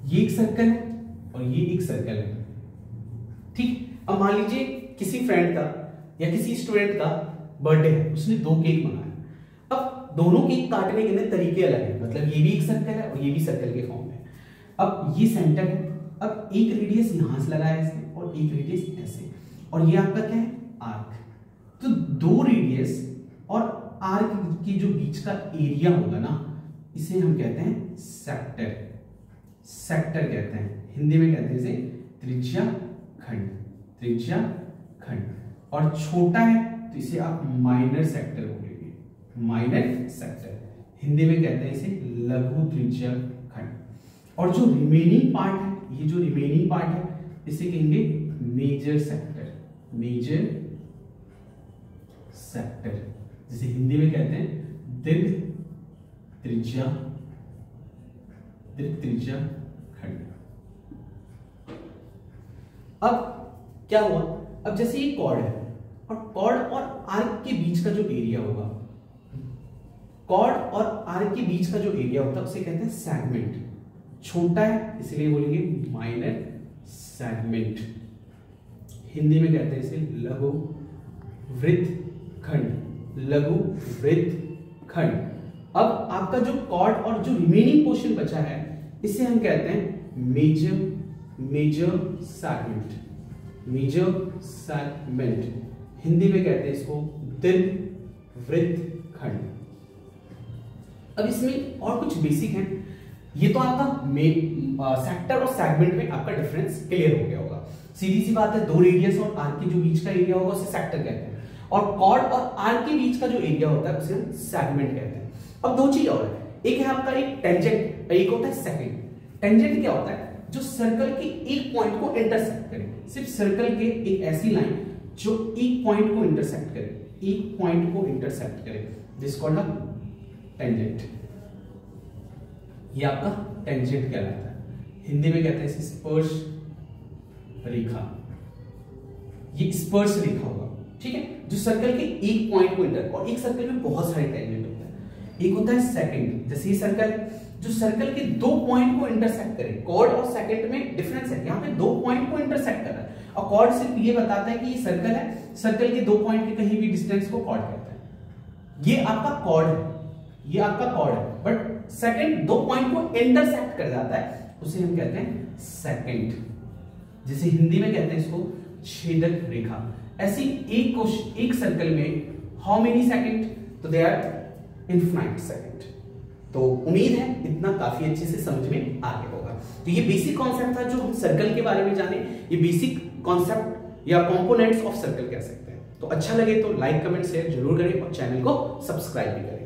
ये एक सर्कल है और ये एक सर्कल है, ठीक। अब मान लीजिए किसी फ्रेंड का या किसी स्टूडेंट का बर्थडे है, उसने 2 केक मंगाया। अब दोनों केक काटने के तरीके अलग है, मतलब ये भी एक सर्कल है और ये भी सर्कल के फॉर्म में। अब ये सेंटर है, अब एक रेडियस यहां से लगाया ऐसे और एक रेडियस ऐसे, और ये आपका क्या है, आर्क। तो 2 रेडियस और आर्क की जो बीच का एरिया होगा ना, इसे हम कहते हैं सेक्टर। सेक्टर कहते हैं, हिंदी में कहते हैं इसे त्रिज्या खंड। त्रिज्या खंड। और छोटा है तो इसे आप माइनर सेक्टर बोलेंगे, माइनर सेक्टर। हिंदी में कहते हैं इसे लघु त्रिज्या खंड। और जो रिमेनिंग पार्ट है, ये जो रिमेनिंग पार्ट है, इसे कहेंगे मेजर सेक्टर। मेजर सेक्टर, जिसे हिंदी में कहते हैं दीर्घ त्रिज्या, दीर्घ त्रिज्या खंड। अब क्या हुआ, अब जैसे ये कॉर्ड है और कॉर्ड और आर्क के बीच का जो एरिया होगा, कॉर्ड और आर्क के बीच का जो एरिया होता है उसे कहते हैं सेगमेंट। छोटा है इसलिए बोलेंगे माइनर सेगमेंट। हिंदी में कहते हैं इसे लघु वृत्त खंड, लघु वृत्त खंड। अब आपका जो कॉर्ड और जो रिमेनिंग पोर्शन बचा है, इसे हम कहते हैं major segment. Major segment, Hindi में कहते हैं इसको दीर्घ वृत्त खंड। अब इसमें और कुछ बेसिक है। ये तो आपका सेक्टर और सेगमेंट में आपका डिफरेंस क्लियर हो गया होगा। सीधी सी बात है, 2 रेडियस और आर्क के जो बीच का एरिया होगा उसे सेक्टर कहते हैं, और कॉर्ड और आर्क के बीच का जो एरिया होता है उसे सेगमेंट कहते हैं। अब 2 चीज और है, एक है आपका एक टेंजेंट, एक होता है सेकंड। टेंजेंट क्या होता है, जो सर्कल के एक पॉइंट को इंटरसेक्ट करे। सिर्फ सर्कल के एक ऐसी लाइन जो एक पॉइंट को इंटरसेक्ट करे, एक पॉइंट को इंटरसेक्ट करे, दिस कॉल्ड अ टेंजेंट। ये आपका टेंजेंट कहलाता है। हिंदी में कहते हैं इसे स्पर्श रेखा। ये स्पर्श रेखा होगा, ठीक है, जो सर्कल के एक पॉइंट को इंटर, और एक सर्कल में बहुत सारे टेंजेंट होते हैं। एक होता है सेकंड, जैसे ये सर्कल है, जो सर्कल के 2 पॉइंट को इंटरसेक्ट करे। कॉर्ड और सेकंड में डिफरेंस है, यहाँ पे 2 पॉइंट को इंटरसेक्ट कर रहा है, और कॉर्ड सिर्फ ये बताता है कि ये सर्कल है, सर्कल के 2 पॉइंट के कहीं भी डिस्टेंस को कॉर्ड कहता है। ये आपका कॉर्ड है, ये आपका कॉर्ड है, बट सेकंड 2 पॉइंट को इंटरसेक्ट कर जाता है, उसे हम कहते हैं सेकंड, जिसे हिंदी में कहते हैं इसको छेदक रेखा। ऐसी एक सर्कल में हाउ मेनी सेकंड, तो दे आर इनफिनाइट सेकंड। तो उम्मीद है इतना काफी अच्छे से समझ में आ गया होगा। तो ये बेसिक कॉन्सेप्ट था जो हम सर्कल के बारे में जाने। ये बेसिक कॉन्सेप्ट या कंपोनेंट्स ऑफ सर्कल कह सकते हैं। तो अच्छा लगे तो लाइक कमेंट शेयर जरूर करें और चैनल को सब्सक्राइब भी करें।